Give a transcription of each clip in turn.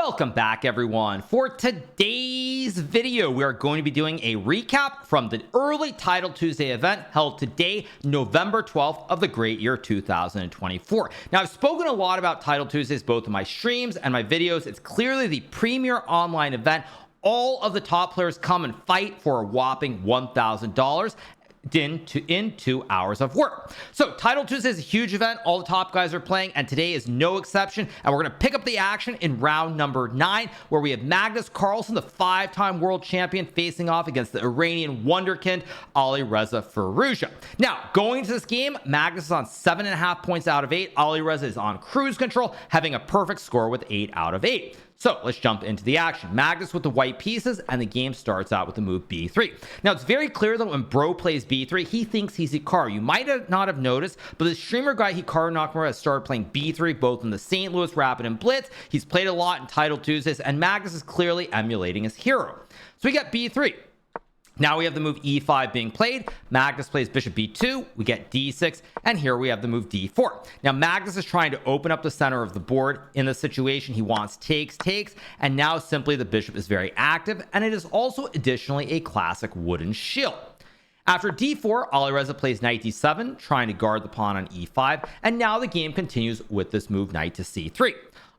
Welcome back, everyone. For today's video, we are going to be doing a recap from the early Title Tuesday event held today, November 12th of the great year 2024. Now, I've spoken a lot about Title Tuesdays, both in my streams and my videos. It's clearly the premier online event. All of the top players come and fight for a whopping $1,000 in 2 hours of work. So Title Tuesday is a huge event. All the top guys are playing, and today is no exception. And we're going to pick up the action in round number 9, where we have Magnus Carlsen, the 5-time world champion, facing off against the Iranian wonderkind Alireza Firouzja. Now, going into this game, Magnus is on 7.5 points out of 8. Alireza is on cruise control, having a perfect score with 8 out of 8. So let's jump into the action. Magnus with the white pieces, and the game starts out with the move b3. Now, it's very clear that when Bro plays b3, he thinks he's Hikaru. You might not have noticed, but the streamer guy Hikaru Nakamura has started playing b3 both in the St. Louis Rapid and Blitz. He's played a lot in Title Tuesdays, and Magnus is clearly emulating his hero. So we get b3. Now we have the move e5 being played. Magnus plays bishop b2. We get d6, and here we have the move d4. Now Magnus is trying to open up the center of the board. In this situation, he wants takes, and now simply the bishop is very active, and it is also additionally a classic wooden shield. After d4, Alireza plays knight d7, trying to guard the pawn on e5, and now the game continues with this move knight to c3.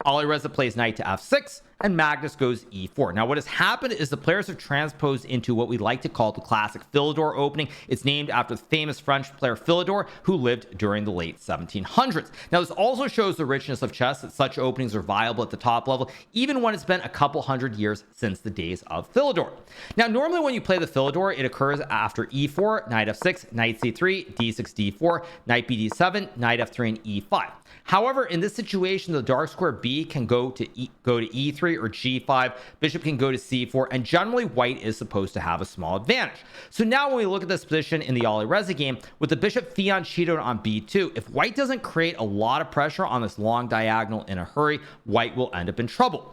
Alireza plays knight to f6, and Magnus goes e4. Now, what has happened is the players have transposed into what we like to call the classic Philidor opening. It's named after the famous French player Philidor, who lived during the late 1700s. Now, this also shows the richness of chess, that such openings are viable at the top level, even when it's been a couple hundred years since the days of Philidor. Now, normally when you play the Philidor, it occurs after e4, knight f6, knight c3, d6, d4, knight bd7, knight f3, and e5. However, in this situation, the dark square b can go to e3 or g5, bishop can go to c4, and generally white is supposed to have a small advantage. So now when we look at this position in the Alireza game, with the bishop fianchettoed on b2, if white doesn't create a lot of pressure on this long diagonal in a hurry, white will end up in trouble.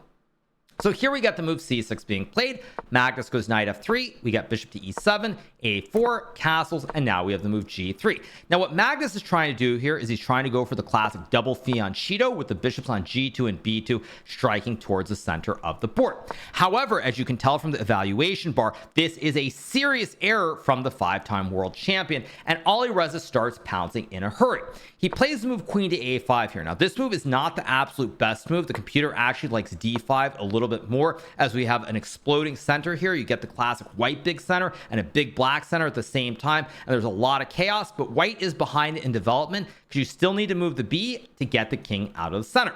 So here we get the move c6 being played. Magnus goes knight f3. We get bishop to e7, a4, castles, and now we have the move g3. Now what Magnus is trying to do here is he's trying to go for the classic double fianchetto with the bishops on g2 and b2 striking towards the center of the board. However, as you can tell from the evaluation bar, this is a serious error from the 5-time world champion, and Alireza starts pouncing in a hurry. He plays the move queen to a5 here. Now this move is not the absolute best move. The computer actually likes d5 a little bit more, as we have an exploding center here. You get the classic white big center and a big black center at the same time, and there's a lot of chaos, but white is behind in development because you still need to move the b to get the king out of the center.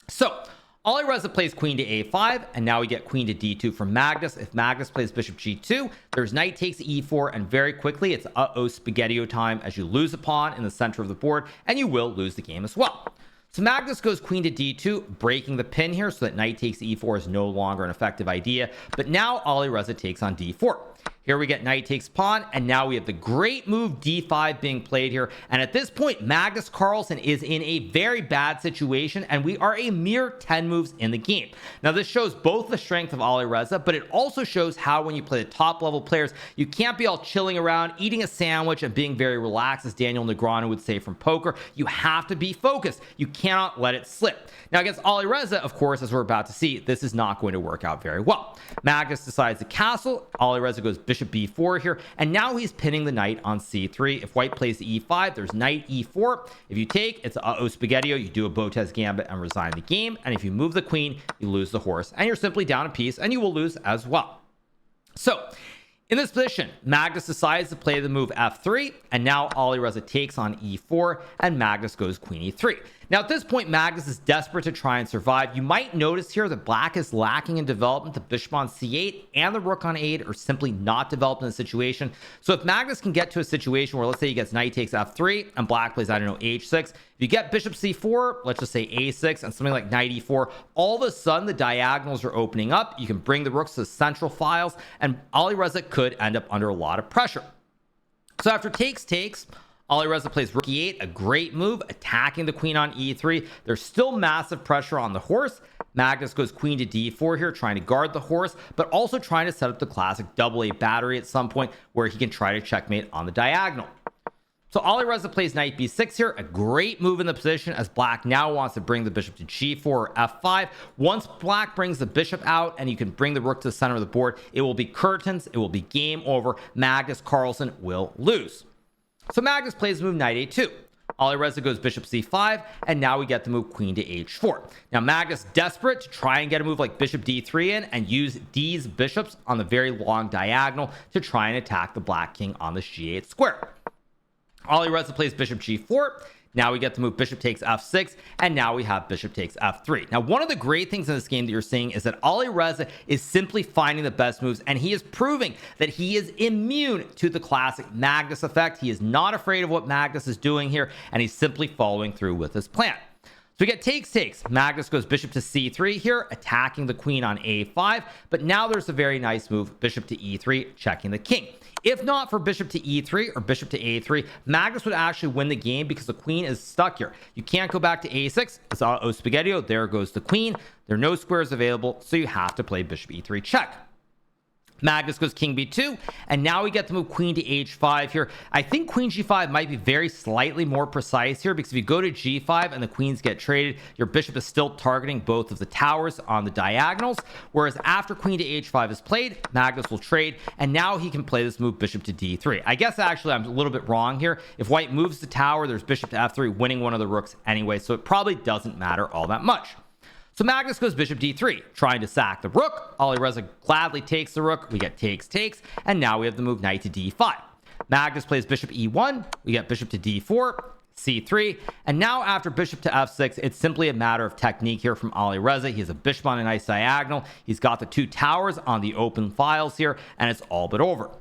So Alireza plays queen to a5, and now we get queen to d2 from Magnus. If Magnus plays bishop g2, there's knight takes e4, and very quickly it's spaghetti-o time as you lose a pawn in the center of the board, and you will lose the game as well. So Magnus goes queen to d2, breaking the pin here so that knight takes e4 is no longer an effective idea. But now Alireza takes on d4. Here we get knight takes pawn, and now we have the great move d5 being played here. And at this point, Magnus Carlsen is in a very bad situation, and we are a mere 10 moves in the game. Now, this shows both the strength of Alireza, but it also shows how when you play the top level players, you can't be all chilling around, eating a sandwich, and being very relaxed, as Daniel Negreanu would say from poker. You have to be focused. You cannot let it slip. Now, against Alireza, of course, as we're about to see, this is not going to work out very well. Magnus decides to castle. Alireza goes bishop b4 here, and now he's pinning the knight on c3. If white plays e5, there's knight e4. If you take, it's spaghetti-o. You do a Botez gambit and resign the game, and if you move the queen, you lose the horse, and you're simply down a piece, and you will lose as well. So in this position, Magnus decides to play the move f3, and now Alireza takes on e4, and Magnus goes queen e3. Now, at this point, Magnus is desperate to try and survive. You might notice here that black is lacking in development. The bishop on c8 and the rook on a8 are simply not developed in the situation. So if Magnus can get to a situation where, let's say he gets knight takes f3 and black plays, I don't know, h6. If you get bishop c4, let's just say a6 and something like knight e4, all of a sudden the diagonals are opening up. You can bring the rooks to the central files, and Alireza could end up under a lot of pressure. So after takes, Alireza plays rook e8, a great move, attacking the queen on e3. There's still massive pressure on the horse. Magnus goes queen to d4 here, trying to guard the horse, but also trying to set up the classic double A battery at some point where he can try to checkmate on the diagonal. So Alireza plays knight b6 here, a great move in the position as black now wants to bring the bishop to g4 or f5. Once black brings the bishop out and you can bring the rook to the center of the board, it will be curtains, it will be game over. Magnus Carlsen will lose. So Magnus plays the move knight a2. Alireza goes bishop c5, and now we get the move queen to h4. Now Magnus desperate to try and get a move like bishop d3 in and use these bishops on the very long diagonal to try and attack the black king on this g8 square. Alireza plays bishop g4. Now we get the move bishop takes f6, and now we have bishop takes f3. Now, one of the great things in this game that you're seeing is that Alireza is simply finding the best moves, and he is proving that he is immune to the classic Magnus effect. He is not afraid of what Magnus is doing here, and he's simply following through with his plan. So we get takes. Magnus goes bishop to c3 here, attacking the queen on a5, but now there's a very nice move, bishop to e3, checking the king. If not for bishop to e3 or bishop to a3, Magnus would actually win the game because the queen is stuck here. You can't go back to a6. It's oh spaghettio. There goes the queen. There are no squares available, so you have to play bishop e3 check. Magnus goes king b2, and now we get the move queen to h5 here. I think queen g5 might be very slightly more precise here, because if you go to g5 and the queens get traded, your bishop is still targeting both of the towers on the diagonals, whereas after queen to h5 is played, Magnus will trade, and now he can play this move bishop to d3. I guess actually I'm a little bit wrong here. If white moves the tower, there's bishop to f3, winning one of the rooks anyway, so it probably doesn't matter all that much. So Magnus goes bishop d3, trying to sack the rook. Alireza gladly takes the rook. We get takes, and now we have the move knight to d5. Magnus plays bishop e1. We get bishop to d4, c3, and now after bishop to f6, it's simply a matter of technique here from Alireza. He has a bishop on a nice diagonal. He's got the two towers on the open files here, and it's all but over.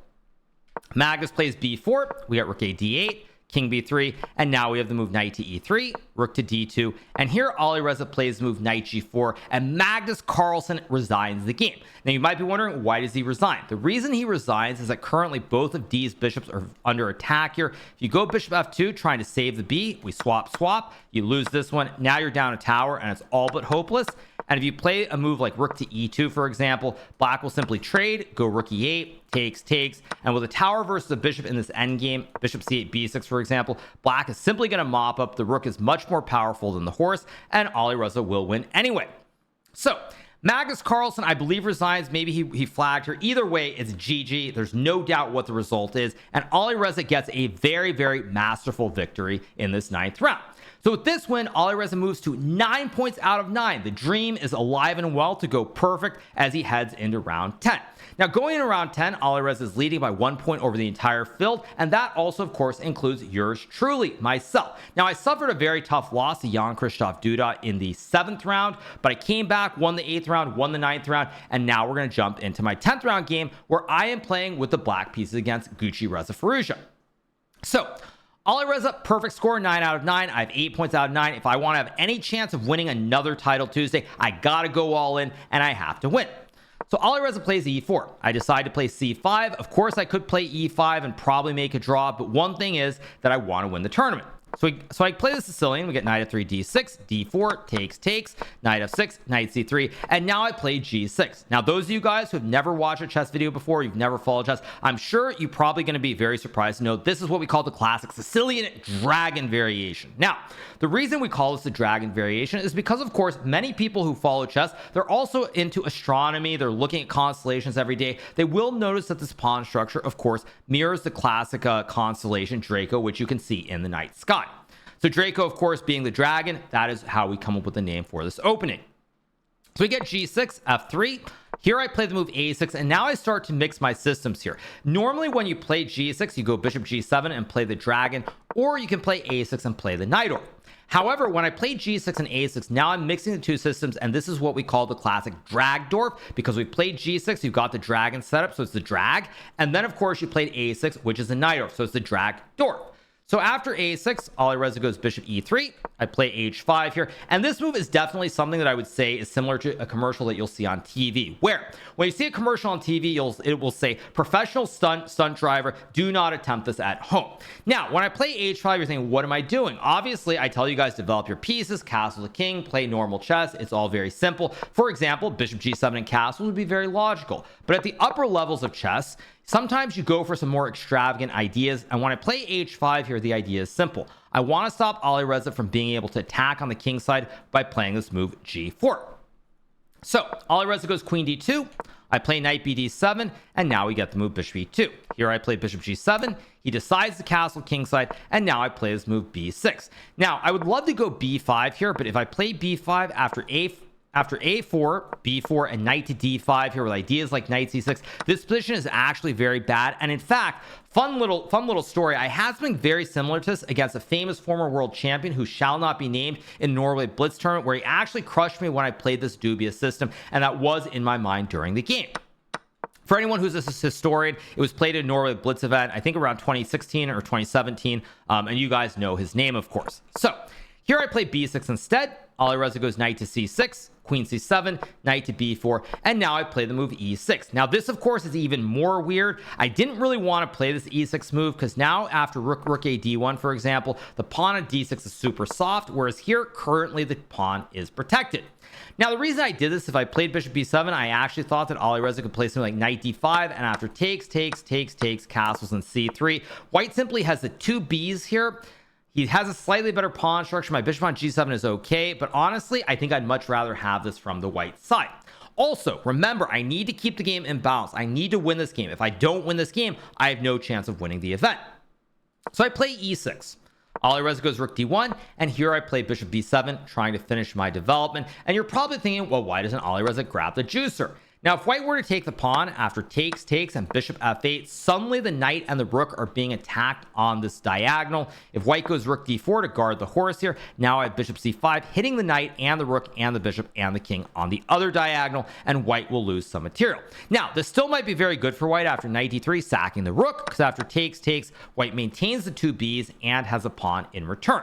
Magnus plays b4. We get rook a d8. King b3, and now we have the move knight to e3, rook to d2, and here Alireza plays the move knight g4, and Magnus Carlsen resigns the game. Now you might be wondering, why does he resign? The reason he resigns is that currently both of these bishops are under attack here. If you go bishop f2 trying to save the b, we swap, you lose this one, now you're down a tower, and it's all but hopeless. And if you play a move like rook to e2, for example, black will simply trade, go rook e8, takes, and with a tower versus a bishop in this endgame, bishop c8, b6, for example, black is simply going to mop up. The rook is much more powerful than the horse, and Alireza will win anyway. So Magnus Carlsen, I believe, resigns. Maybe he flagged her. Either way, it's GG. There's no doubt what the result is, and Alireza gets a very, very masterful victory in this 9th round. So with this win, Alireza moves to 9 points out of 9. The dream is alive and well to go perfect as he heads into round 10. Now, going into round 10, Alireza is leading by 1 point over the entire field, and that also, of course, includes yours truly, myself. Now, I suffered a very tough loss to Jan-Krzysztof Duda in the 7th round, but I came back, won the 8th round, won the 9th round, and now we're going to jump into my 10th round game, where I am playing with the black pieces against Reza Firouzja. So Alireza, perfect score, 9 out of 9. I have 8 points out of 9. If I want to have any chance of winning another title Tuesday, I got to go all in, and I have to win. So Alireza plays e4. I decide to play c5. Of course, I could play e5 and probably make a draw, but one thing is that I want to win the tournament. So I play the Sicilian. We get knight f3, d6, d4, takes, knight f6, knight c3, and now I play g6. Now, those of you guys who have never watched a chess video before, you've never followed chess, I'm sure you're probably going to be very surprised to know this is what we call the classic Sicilian dragon variation. Now, the reason we call this the dragon variation is because, of course, many people who follow chess, they're also into astronomy. They're looking at constellations every day. They will notice that this pawn structure, of course, mirrors the classic constellation Draco, which you can see in the night sky. So Draco, of course, being the dragon, that is how we come up with the name for this opening. So we get g6, f3. Here I play the move a6, and now I start to mix my systems here. Normally, when you play g6, you go bishop g7 and play the dragon, or you can play a6 and play the knight over. However, when I play g6 and a6, now I'm mixing the two systems, and this is what we call the classic drag-dwarf, because we played g6, you've got the dragon setup, so it's the drag, and then, of course, you played a6, which is the knight over, so it's the drag-dwarf. So after a6, Alireza goes bishop e3. I play h5 here. And this move is definitely something that I would say is similar to a commercial that you'll see on TV, where when you see a commercial on TV, it will say, professional stunt driver, do not attempt this at home. Now, when I play h5, you're thinking, what am I doing? Obviously, I tell you guys, develop your pieces, castle to king, play normal chess. It's all very simple. For example, bishop g7 and castle would be very logical. But at the upper levels of chess, Sometimes you go for some more extravagant ideas, and when I play h5 here, the idea is simple. I want to stop Alireza from being able to attack on the king side by playing this move g4. So Alireza goes queen d2, I play knight bd7, and now we get the move bishop e2. Here I play bishop g7, he decides to castle kingside, and now I play this move b6. Now I would love to go b5 here, but if I play b5 after a4, b4, and knight to d5 here with ideas like knight c6, this position is actually very bad. And in fact, fun little story, I had something very similar to this against a famous former world champion who shall not be named in Norway Blitz tournament, where he actually crushed me when I played this dubious system, and that was in my mind during the game. For anyone who's a historian, it was played in Norway Blitz event, I think around 2016 or 2017, and you guys know his name, of course. So here I play b6 instead. Alireza goes knight to c6, queen c7, knight to b4, and now I play the move e6. Now this, of course, is even more weird. I didn't really want to play this e6 move because now after rook a d1, for example, the pawn on d6 is super soft, whereas here currently the pawn is protected. Now the reason I did this, if I played bishop b7, I actually thought that Alireza could play something like knight d5, and after takes, castles in c3, white simply has the two b's here. He has a slightly better pawn structure. My bishop on g7 is okay, but honestly, I think I'd much rather have this from the white side. Also, remember, I need to keep the game in balance. I need to win this game. If I don't win this game, I have no chance of winning the event. So I play e6. Alireza goes rook d1, and here I play bishop b7, trying to finish my development. And you're probably thinking, well, why doesn't Alireza grab the juicer? Now, if white were to take the pawn after takes, and bishop f8, suddenly the knight and the rook are being attacked on this diagonal. If white goes rook d4 to guard the horse here, now I have bishop c5, hitting the knight and the rook and the bishop and the king on the other diagonal, and white will lose some material. Now, this still might be very good for white after knight d3, sacking the rook, because after takes, white maintains the two b's and has a pawn in return.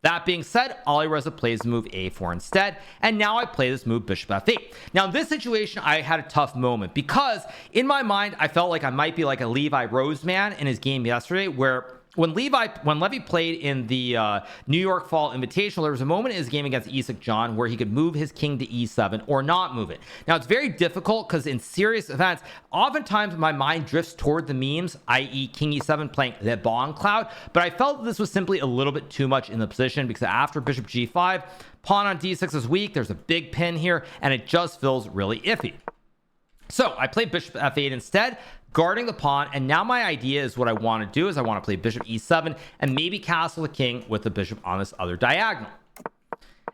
That being said, Alireza plays the move a4 instead, and now I play this move bishop f8. Now in this situation, I had a tough moment because in my mind, I felt like I might be like a Levi Roseman in his game yesterday, where when Levy played in the New York Fall Invitational, there was a moment in his game against Isak John where he could move his king to e7 or not move it. Now, it's very difficult because in serious events, oftentimes my mind drifts toward the memes, i.e. king e7 playing Le Bon Cloud, but I felt that this was simply a little bit too much in the position because after bishop g5, pawn on d6 is weak, there's a big pin here, and it just feels really iffy. So I played bishop f8 instead, guarding the pawn, and now my idea is what I want to do is I want to play bishop e7 and maybe castle the king with the bishop on this other diagonal.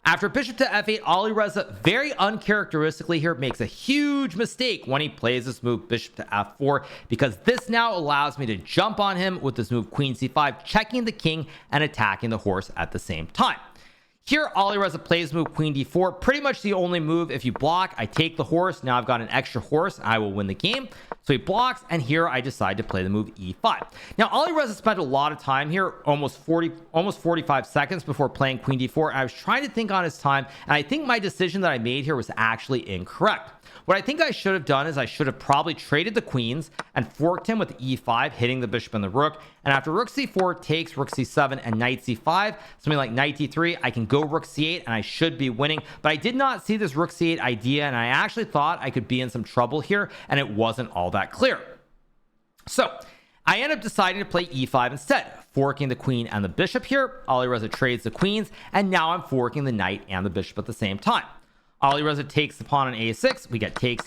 After bishop to f8, Alireza very uncharacteristically here makes a huge mistake when he plays this move bishop to f4, because this now allows me to jump on him with this move queen c5, checking the king and attacking the horse at the same time. Here, Alireza plays move queen d4, pretty much the only move. If you block, I take the horse. Now I've got an extra horse. I will win the game. So he blocks, and here I decide to play the move e5. Now, Alireza spent a lot of time here, almost 45 seconds before playing queen d4. I was trying to think on his time, and I think my decision that I made here was actually incorrect. What I think I should have done is I should have probably traded the queens and forked him with e5, hitting the bishop and the rook. And after rook c4 takes rook c7 and knight c5, something like knight d3, I can go rook c8 and I should be winning. But I did not see this rook c8 idea, and I actually thought I could be in some trouble here, and it wasn't all that clear. So I end up deciding to play e5 instead, forking the queen and the bishop here. Alireza trades the queens, and now I'm forking the knight and the bishop at the same time. Alireza takes the pawn on a6. We get takes,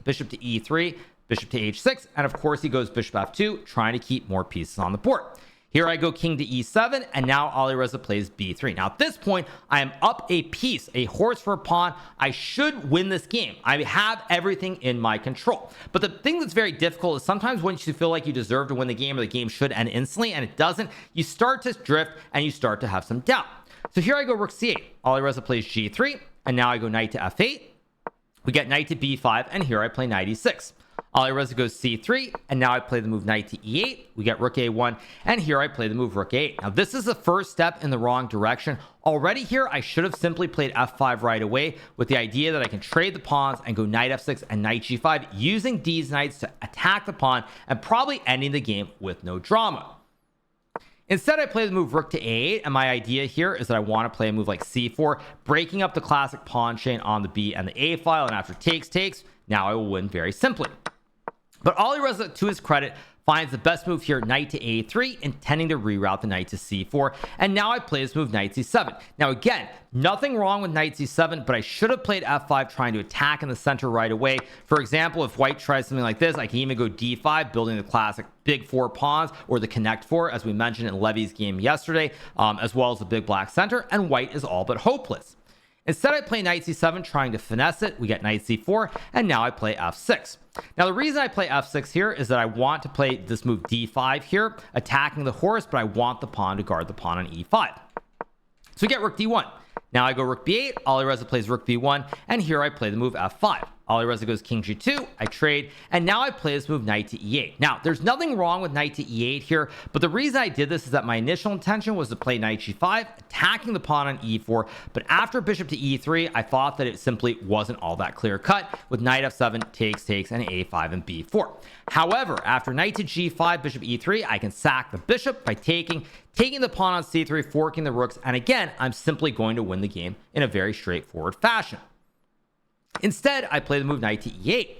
bishop to e3, bishop to h6, and of course he goes bishop f2, trying to keep more pieces on the board. Here I go king to e7, and now Alireza plays b3. Now at this point, I am up a piece, a horse for a pawn. I should win this game. I have everything in my control. But the thing that's very difficult is sometimes when you feel like you deserve to win the game or the game should end instantly, and it doesn't, you start to drift and you start to have some doubt. So here I go rook c8. Alireza plays g3. And now I go knight to f8. We get knight to b5, and here I play knight e6. Alireza goes c3, and now I play the move knight to e8. We get rook a1, and here I play the move rook a8. Now this is the first step in the wrong direction. Already here, I should have simply played f5 right away with the idea that I can trade the pawns and go knight f6 and knight g5, using these knights to attack the pawn and probably ending the game with no drama. Instead, I play the move rook to a8, and my idea here is that I want to play a move like c4, breaking up the classic pawn chain on the b and the a file, and after takes, now I will win very simply. But Alireza, to his credit, finds the best move here, knight to a3, intending to reroute the knight to c4. And now I play this move, knight c7. Now again, nothing wrong with knight c7, but I should have played f5, trying to attack in the center right away. For example, if white tries something like this, I can even go d5, building the classic big four pawns, or the connect four, as we mentioned in Levy's game yesterday, as well as the big black center, and white is all but hopeless. Instead, I play knight c7, trying to finesse it. We get knight c4, and now I play f6. Now, the reason I play f6 here is that I want to play this move d5 here, attacking the horse, but I want the pawn to guard the pawn on e5. So we get rook d1. Now I go rook b8, Alireza plays rook b1, and here I play the move f5. Alireza goes king g2, I trade, and now I play this move knight to e8. Now, there's nothing wrong with knight to e8 here, but the reason I did this is that my initial intention was to play knight g5, attacking the pawn on e4, but after bishop to e3, I thought that it simply wasn't all that clear cut, with knight f7, takes, and a5 and b4. However, after knight to g5, bishop e3, I can sack the bishop by taking the pawn on c3, forking the rooks, and again, I'm simply going to win the game in a very straightforward fashion. Instead, I play the move knight to e8.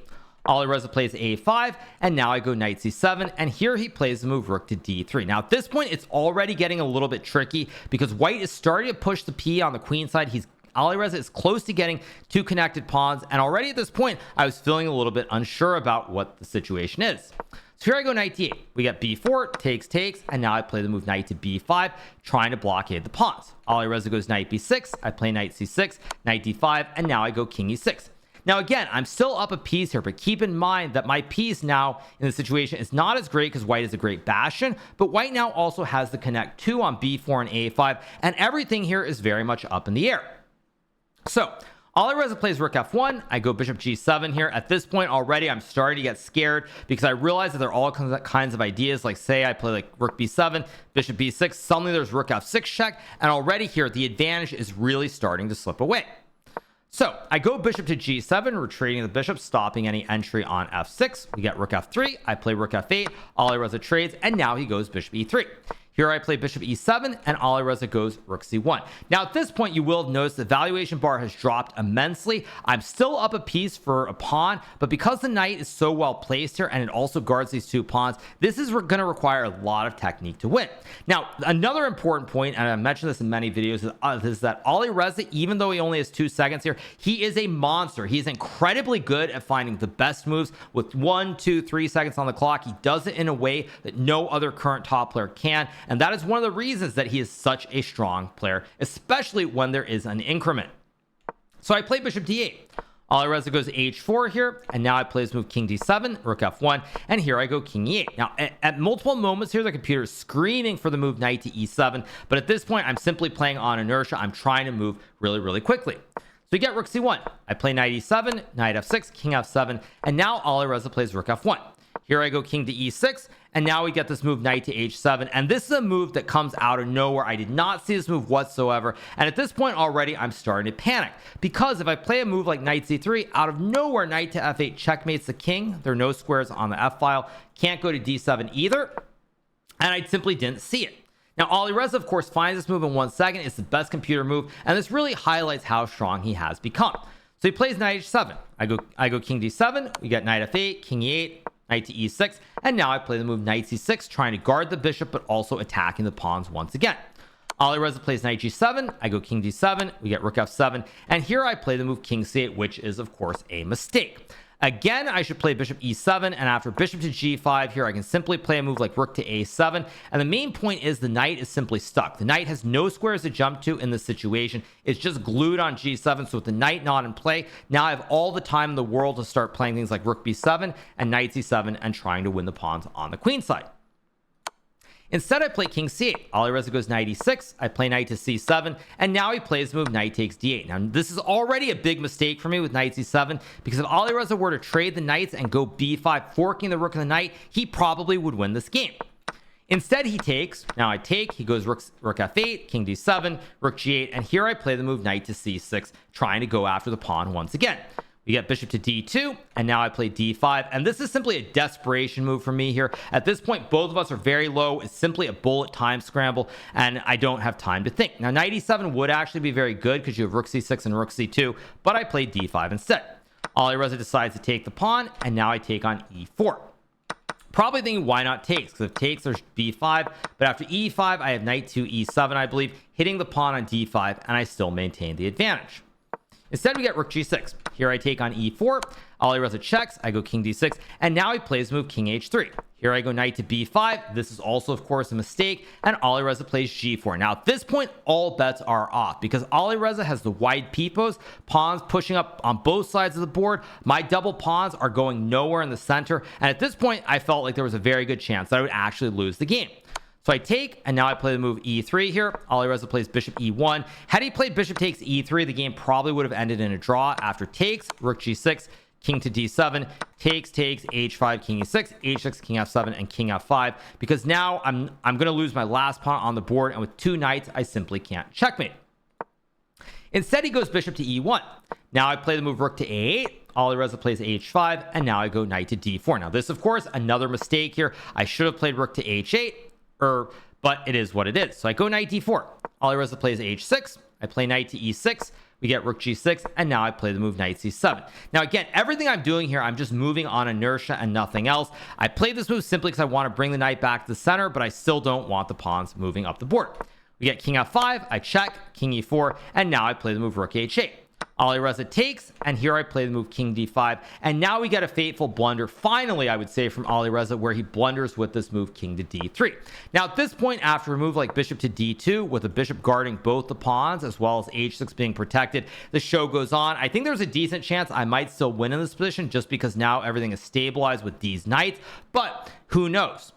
Alireza plays a5, and now I go knight c7, and here he plays the move rook to d3. Now, at this point, it's already getting a little bit tricky because white is starting to push the p on the queen side. Alireza is close to getting two connected pawns, and already at this point, I was feeling a little bit unsure about what the situation is. So here I go knight d8. We get b4, takes, and now I play the move knight to b5, trying to blockade the pawns. Alireza goes knight b6, I play knight c6, knight d5, and now I go king e6. Now again, I'm still up a piece here, but keep in mind that my piece now in the situation is not as great because white is a great bastion, but white now also has the connect 2 on b4 and a5, and everything here is very much up in the air. So Alireza plays rook f1, I go bishop g7 here. At this point already, I'm starting to get scared because I realize that there are all kinds of ideas, like say I play like rook b7, bishop b6, suddenly there's rook f6 check, and already here the advantage is really starting to slip away. So I go bishop to g7, retreating the bishop, stopping any entry on f6. We get rook f3, I play rook f8, Alireza trades, and now he goes bishop e3. Here I play bishop e7, and Alireza goes rook c1. Now at this point, you will have noticed the valuation bar has dropped immensely. I'm still up a piece for a pawn, but because the knight is so well placed here and it also guards these two pawns, this is going to require a lot of technique to win. Now, another important point, and I mentioned this in many videos, is that Alireza, even though he only has 2 seconds here, he is a monster. He's incredibly good at finding the best moves with 1, 2, 3 seconds on the clock. He does it in a way that no other current top player can. And that is one of the reasons that he is such a strong player, especially when there is an increment. So I play bishop d8. Alireza goes h4 here, and now I play this move king d7, rook f1, and here I go king e8. Now, at multiple moments here, the computer is screaming for the move knight to e7, but at this point, I'm simply playing on inertia. I'm trying to move really, really quickly. So we get rook c1. I play knight e7, knight f6, king f7, and now Alireza plays rook f1. Here I go king to e6, and now we get this move knight to h7, and this is a move that comes out of nowhere. I did not see this move whatsoever, and at this point already I'm starting to panic, because if I play a move like knight c3, out of nowhere knight to f8 checkmates the king. There are no squares on the f file, can't go to d7 either, and I simply didn't see it. Now Alireza of course finds this move in 1 second. It's the best computer move, and this really highlights how strong he has become. So he plays knight h7. I go king d7, we get knight f8, king e8, knight to e6, and now I play the move knight c6, trying to guard the bishop but also attacking the pawns once again. Alireza plays knight g7, I go king d7, we get rook f7, and here I play the move king c8, which is of course a mistake. Again, I should play bishop e7, and after bishop to g5 here, I can simply play a move like rook to a7, and the main point is the knight is simply stuck. The knight has no squares to jump to in this situation. It's just glued on g7, so with the knight not in play, now I have all the time in the world to start playing things like rook b7 and knight c7 and trying to win the pawns on the queen side. Instead, I play king c8. Alireza goes knight e6. I play knight to c7, and now he plays the move knight takes d8. Now, this is already a big mistake for me with knight c7, because if Alireza were to trade the knights and go b5, forking the rook and the knight, he probably would win this game. Instead, he takes. Now I take. He goes rook f8, king d7, rook g8, and here I play the move knight to c6, trying to go after the pawn once again. We get bishop to d2, and now I play d5, and this is simply a desperation move for me here. At this point, both of us are very low. It's simply a bullet time scramble, and I don't have time to think. Now, knight e7 would actually be very good because you have rook c6 and rook c2, but I play d5 instead. Alireza decides to take the pawn, and now I take on e4. Probably thinking, why not takes? Because if takes, there's b5. But after e5, I have knight to e7, I believe, hitting the pawn on d5, and I still maintain the advantage. Instead, we get rook g6. Here I take on e4. Alireza checks. I go king d6. And now he plays move king h3. Here I go knight to b5. This is also, of course, a mistake. And Alireza plays g4. Now, at this point, all bets are off because Alireza has the wide peepos, pawns pushing up on both sides of the board. My double pawns are going nowhere in the center. And at this point, I felt like there was a very good chance that I would actually lose the game. So I take, and now I play the move e3 here. Alireza plays bishop e1. Had he played bishop takes e3, the game probably would have ended in a draw. After takes, rook g6, king to d7, takes, h5, king e6, h6, king f7, and king f5. Because now I'm going to lose my last pawn on the board, and with two knights, I simply can't checkmate. Instead, he goes bishop to e1. Now I play the move rook to a8. Alireza plays h5, and now I go knight to d4. Now this, of course, another mistake here. I should have played rook to h8. But it is what it is. So I go knight d4. Alireza plays h6. I play knight to e6. We get rook g6, and now I play the move knight c7. Now again, everything I'm doing here, I'm just moving on inertia and nothing else. I played this move simply because I want to bring the knight back to the center, but I still don't want the pawns moving up the board. We get king f5. I check, king e4, and now I play the move rook h8. Alireza takes, and here I play the move king d5, and now we get a fateful blunder, finally I would say, from Alireza, where he blunders with this move king to d3. Now at this point, after a move like bishop to d2 with a bishop guarding both the pawns as well as h6 being protected, the show goes on. I think there's a decent chance I might still win in this position just because now everything is stabilized with these knights, but who knows.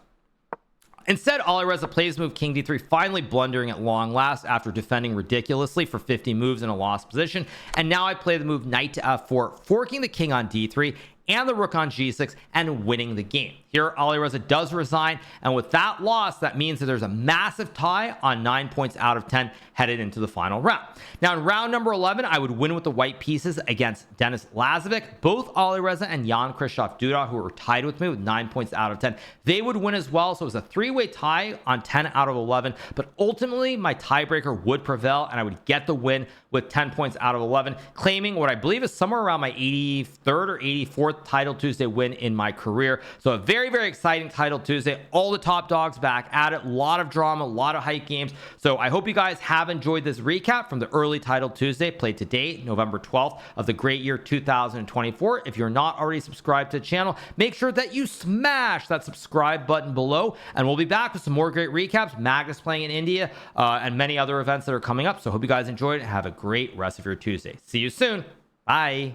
Instead, Alireza plays move king d3, finally blundering at long last after defending ridiculously for 50 moves in a lost position. And now I play the move knight to f4, forking the king on d3 and the rook on g6 and winning the game. Here, Alireza does resign, and with that loss, that means that there's a massive tie on 9 points out of 10 headed into the final round. Now, in round number 11, I would win with the white pieces against Denis Lazovic. Both Alireza and Jan-Krzysztof Duda, who were tied with me with 9 points out of 10, they would win as well. So it was a three-way tie on 10 out of 11, but ultimately my tiebreaker would prevail, and I would get the win with 10 points out of 11, claiming what I believe is somewhere around my 83rd or 84th Title Tuesday win in my career. So a very, very exciting Title Tuesday. All the top dogs back at it. A lot of drama, a lot of hype games. So I hope you guys have enjoyed this recap from the early Title Tuesday played today, November 12th of the great year 2024. If you're not already subscribed to the channel, make sure that you smash that subscribe button below, and we'll be back with some more great recaps. Magnus playing in India and many other events that are coming up. So hope you guys enjoyed it. Have a great rest of your Tuesday. See you soon. Bye.